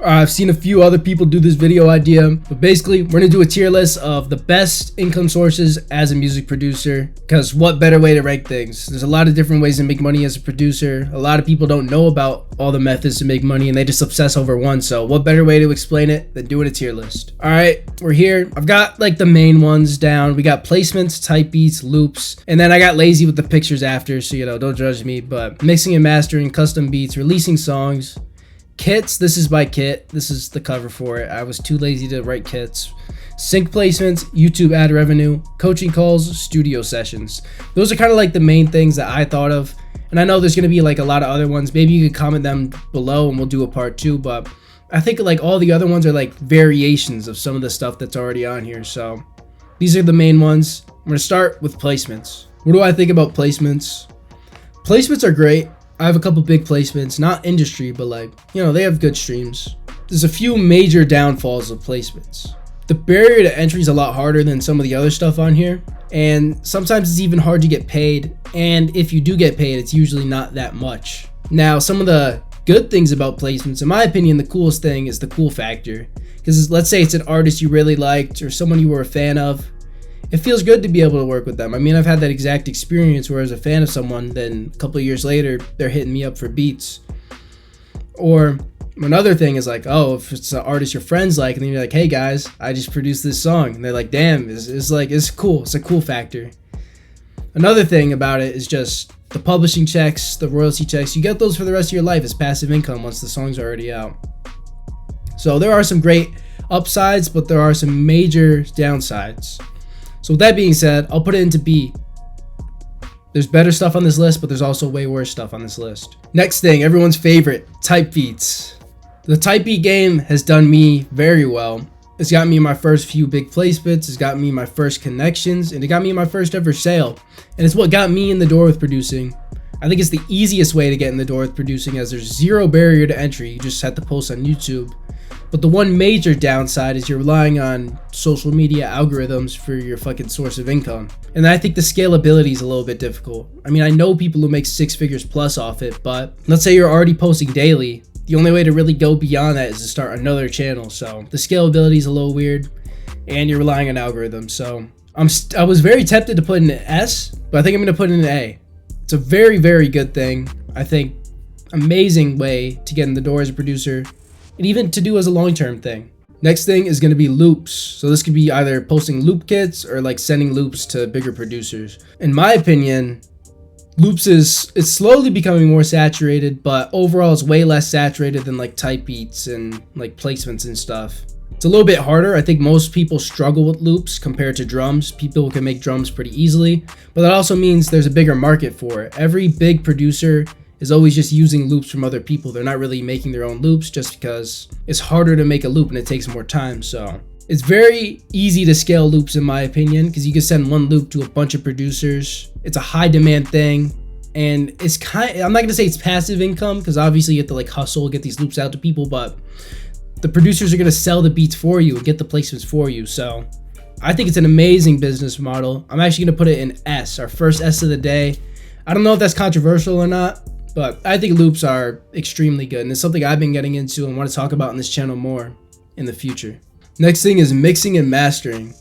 I've seen a few other people do this video idea, but basically we're gonna do a tier list of the best income sources as a music producer, because what better way to rank things? There's a lot of different ways to make money as a producer. A lot of people don't know about all the methods to make money and they just obsess over one, so what better way to explain it than doing a tier list? Alright, we're here. I've got like the main ones down. We got placements, type beats, loops, and then I got lazy with the pictures after, so don't judge me, but mixing and mastering, custom beats, releasing songs, kits. This is by Kit. This is the cover for it. I was too lazy to write kits. Sync placements, YouTube ad revenue, coaching calls, studio sessions. Those are kind of like the main things that I thought of. And I know there's going to be like a lot of other ones. Maybe you could comment them below and we'll do a part 2. But I think like all the other ones are like variations of some of the stuff that's already on here. So these are the main ones. I'm going to start with placements. What do I think about placements? Placements are great. I have a couple big placements, not industry, but like, they have good streams. There's a few major downfalls of placements. The barrier to entry is a lot harder than some of the other stuff on here. And sometimes it's even hard to get paid. And if you do get paid, it's usually not that much. Now, some of the good things about placements, in my opinion, the coolest thing is the cool factor. Because let's say it's an artist you really liked or someone you were a fan of. It feels good to be able to work with them. I mean, I've had that exact experience where I was a fan of someone, then a couple of years later, they're hitting me up for beats. Or another thing is like, oh, if it's an artist your friends like, and then you're like, hey guys, I just produced this song. And they're like, damn, it's cool. It's a cool factor. Another thing about it is just the publishing checks, the royalty checks. You get those for the rest of your life as passive income once the song's already out. So there are some great upsides, but there are some major downsides. So with that being said, I'll put it into B. There's better stuff on this list, but there's also way worse stuff on this list. Next thing, everyone's favorite, type beats. The type beat game has done me very well. It's got me my first few big placements, it's got me my first connections, and it got me my first ever sale. And it's what got me in the door with producing. I think it's the easiest way to get in the door with producing, as there's zero barrier to entry. You just have to post on YouTube. But the one major downside is you're relying on social media algorithms for your fucking source of income. And I think the scalability is a little bit difficult. I mean, I know people who make 6 figures plus off it, but let's say you're already posting daily. The only way to really go beyond that is to start another channel. So the scalability is a little weird and you're relying on algorithms. So I was very tempted to put in an S, but I think I'm going to put in an A. It's a very, very good thing. I think amazing way to get in the door as a producer. And even to do as a long-term thing. Next thing is going to be loops. So this could be either posting loop kits or like sending loops to bigger producers. In my opinion, loops it's slowly becoming more saturated, but overall it's way less saturated than like type beats and like placements and stuff. It's a little bit harder. I think most people struggle with loops compared to drums. People can make drums pretty easily, but that also means there's a bigger market for it. Every big producer is always just using loops from other people. They're not really making their own loops just because it's harder to make a loop and it takes more time. So it's very easy to scale loops in my opinion, because you can send one loop to a bunch of producers. It's a high demand thing, and it's I'm not gonna say it's passive income, because obviously you have to like hustle, get these loops out to people, but the producers are gonna sell the beats for you and get the placements for you. So I think it's an amazing business model. I'm actually gonna put it in S, our first S of the day. I don't know if that's controversial or not, but I think loops are extremely good, and it's something I've been getting into and want to talk about on this channel more in the future. Next thing is mixing and mastering.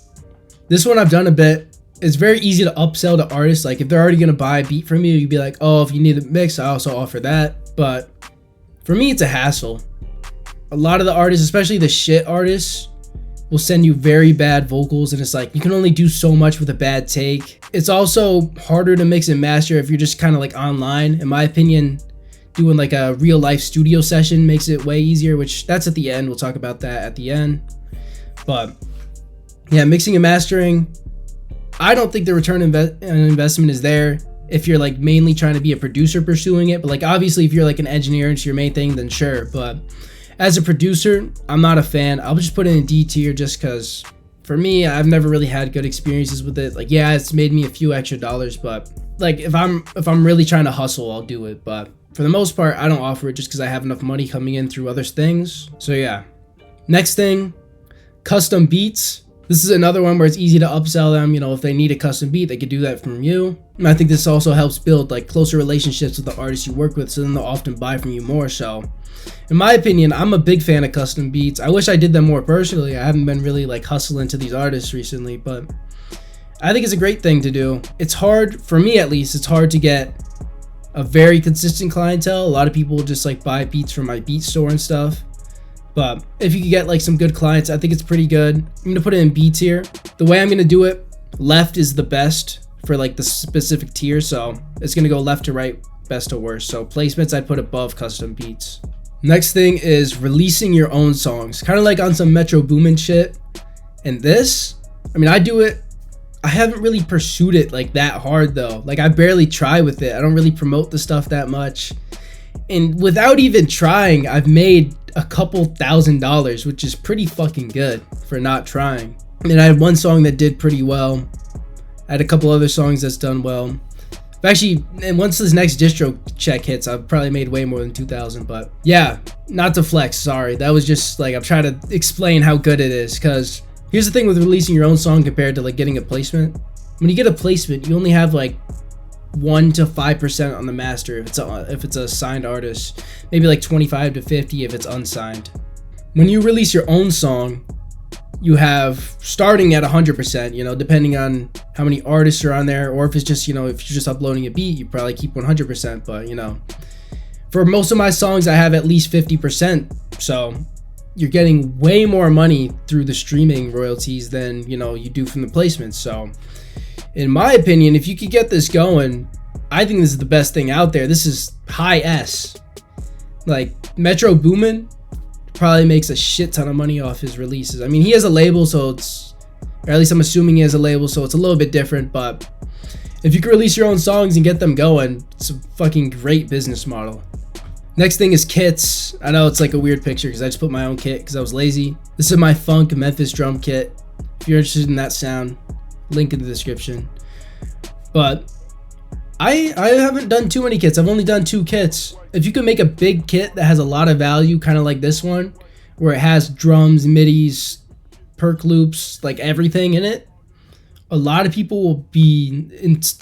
This one I've done a bit. It's very easy to upsell to artists. Like if they're already going to buy a beat from you, you'd be like, oh, if you need a mix, I also offer that. But for me, it's a hassle. A lot of the artists, especially the shit artists, will send you very bad vocals, and it's like you can only do so much with a bad take. It's also harder to mix and master if you're just kind of like online. In my opinion, doing like a real life studio session makes it way easier, which that's at the end. We'll talk about that at the end. But yeah, mixing and mastering, I don't think the return on investment is there if you're like mainly trying to be a producer pursuing it. But like obviously if you're like an engineer and it's your main thing, then sure. But as a producer, I'm not a fan. I'll just put it in D tier just because for me, I've never really had good experiences with it. Like, yeah, it's made me a few extra dollars, but like if I'm really trying to hustle, I'll do it. But for the most part, I don't offer it just because I have enough money coming in through other things. So yeah. Next thing, custom beats. This is another one where it's easy to upsell them. You know, if they need a custom beat, they could do that from you. And I think this also helps build like closer relationships with the artists you work with, so then they'll often buy from you more. So in my opinion, I'm a big fan of custom beats. I wish I did them more personally. I haven't been really like hustling to these artists recently, but I think it's a great thing to do. It's hard, for me at least, it's hard to get a very consistent clientele. A lot of people just like buy beats from my beat store and stuff. But if you could get like some good clients, I think it's pretty good. I'm gonna put it in B tier. The way I'm gonna do it, left is the best for like the specific tier. So it's gonna go left to right, best to worst. So placements I'd put above custom beats. Next thing is releasing your own songs. Kind of like on some Metro Boomin shit. And this, I mean, I do it. I haven't really pursued it like that hard though. Like I barely try with it. I don't really promote the stuff that much. And without even trying, I've made a couple $1,000s, which is pretty fucking good for not trying. And I had one song that did pretty well. I had a couple other songs that's done well. Actually, and once this next distro check hits, I've probably made way more than 2,000. But yeah, not to flex, sorry. That was just like, I'm trying to explain how good it is. Because here's the thing with releasing your own song compared to like getting a placement. When you get a placement, you only have like 1 to 5% on the master if it's a signed artist, maybe like 25 to 50 if it's unsigned. When you release your own song, you have starting at 100%, you know, depending on how many artists are on there, or if it's just, you know, if you're just uploading a beat, you probably keep 100%. But you know, for most of my songs, I have at least 50%. So you're getting way more money through the streaming royalties than, you know, you do from the placements. So in my opinion, if you could get this going, I think this is the best thing out there. This is high S. Like Metro Boomin probably makes a shit ton of money off his releases. I mean, he has a label, so it's, or at least I'm assuming he has a label, so it's a little bit different. But if you can release your own songs and get them going, it's a fucking great business model. Next thing is kits. I know it's like a weird picture because I just put my own kit because I was lazy. This is my Funk Memphis drum kit. If you're interested in that sound, link in the description. But I haven't done too many kits. I've only done 2 kits. If you can make a big kit that has a lot of value, kind of like this one, where it has drums, midis, perk loops, like everything in it, a lot of people will be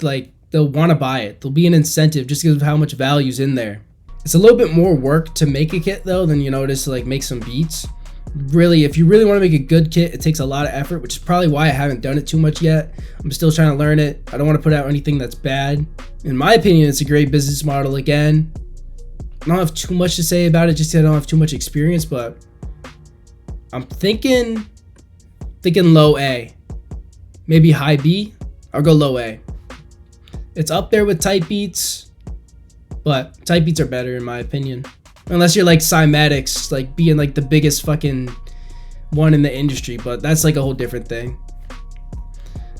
like, they'll want to buy it. There'll be an incentive just because of how much value's in there. It's a little bit more work to make a kit though than, you know, just to like make some beats. Really, if you really want to make a good kit, it takes a lot of effort, which is probably why I haven't done it too much yet. I'm still trying to learn it. I don't want to put out anything that's bad. In my opinion, it's a great business model. Again, I don't have too much to say about it just because I don't have too much experience, but I'm thinking low A, maybe high B. I'll go low A. It's up there with type beats, but type beats are better in my opinion. Unless you're like Cymatics, like being like the biggest fucking one in the industry, but that's like a whole different thing.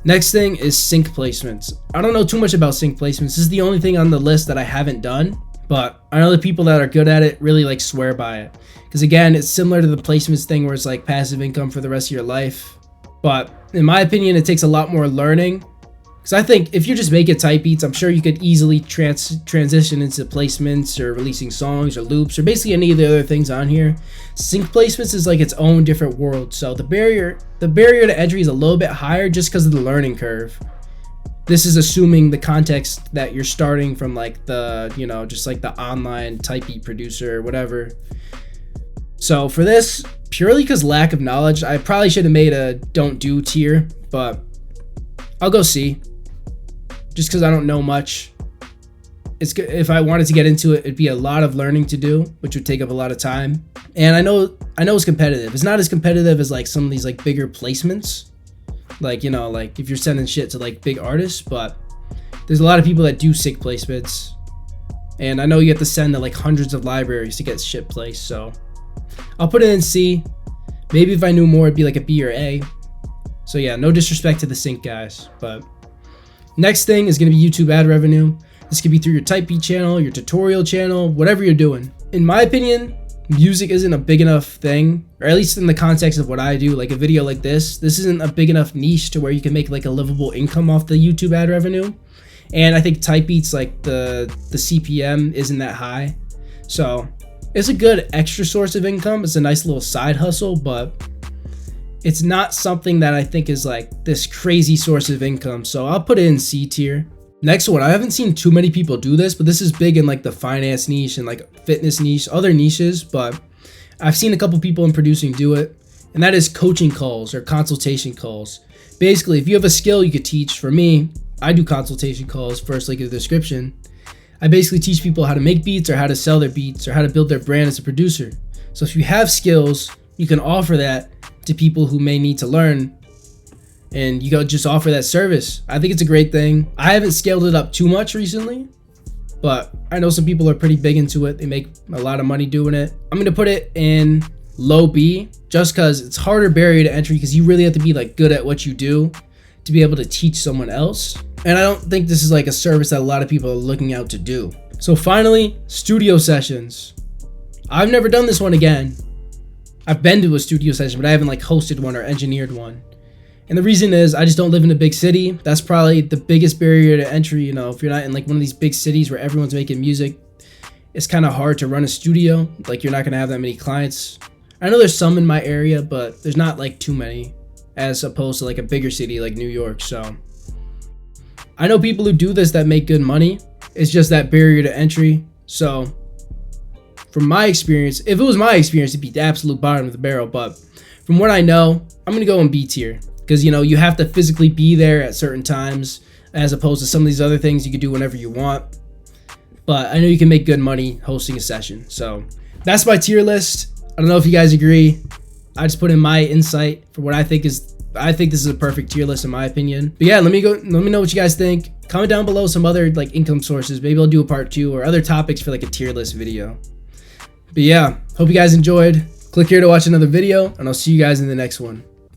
Next thing is sync placements. I don't know too much about sync placements. This is the only thing on the list that I haven't done, but I know the people that are good at it really like swear by it. Because again, it's similar to the placements thing where it's like passive income for the rest of your life. But in my opinion, it takes a lot more learning. Because I think if you just make it type beats, I'm sure you could easily transition into placements or releasing songs or loops or basically any of the other things on here. Sync placements is like its own different world. So the barrier to entry is a little bit higher just because of the learning curve. This is assuming the context that you're starting from like the, you know, just like the online type beat producer or whatever. So for this, purely because lack of knowledge, I probably should have made a don't do tier, but I'll go C. Just because I don't know much. It's good. If I wanted to get into it, it'd be a lot of learning to do, which would take up a lot of time. And I know it's competitive. It's not as competitive as like some of these like bigger placements. Like, you know, like if you're sending shit to like big artists, but there's a lot of people that do sick placements. And I know you have to send to like hundreds of libraries to get shit placed. So I'll put it in C. Maybe if I knew more, it'd be like a B or A. So yeah, no disrespect to the sync guys, but next thing is going to be YouTube ad revenue. This could be through your type beat channel, your tutorial channel, whatever you're doing. In my opinion, music isn't a big enough thing, or at least in the context of what I do, like a video like this isn't a big enough niche to where you can make like a livable income off the YouTube ad revenue. And I think type beats, like the CPM isn't that high. So it's a good extra source of income. It's a nice little side hustle, but it's not something that I think is like this crazy source of income. So I'll put it in C tier. Next one, I haven't seen too many people do this, but this is big in like the finance niche and like fitness niche, other niches, but I've seen a couple people in producing do it, and that is coaching calls or consultation calls. Basically, if you have a skill you could teach, for me, I do consultation calls, first link in the description. I basically teach people how to make beats or how to sell their beats or how to build their brand as a producer. So if you have skills, you can offer that to people who may need to learn, and you go just offer that service. I think it's a great thing. I haven't scaled it up too much recently, but I know some people are pretty big into it. They make a lot of money doing it. I'm gonna put it in low B just because it's harder barrier to entry, because you really have to be like good at what you do to be able to teach someone else. And I don't think this is like a service that a lot of people are looking out to do. So finally, studio sessions. I've never done this one again. I've been to a studio session, but I haven't like hosted one or engineered one. And the reason is I just don't live in a big city. That's probably the biggest barrier to entry. You know, if you're not in like one of these big cities where everyone's making music, it's kind of hard to run a studio. Like, you're not gonna have that many clients. I know there's some in my area, but there's not like too many as opposed to like a bigger city like New York. So I know people who do this that make good money. It's just that barrier to entry. So from my experience, if it was my experience, it'd be the absolute bottom of the barrel. But from what I know, I'm gonna go in B tier, because you know, you have to physically be there at certain times, as opposed to some of these other things you can do whenever you want. But I know you can make good money hosting a session. So that's my tier list. I don't know if you guys agree. I just put in my insight for what I think is, I think this is a perfect tier list in my opinion. But yeah, let me know what you guys think. Comment down below some other like income sources. Maybe I'll do a part 2 or other topics for like a tier list video. But yeah, hope you guys enjoyed. Click here to watch another video, and I'll see you guys in the next one.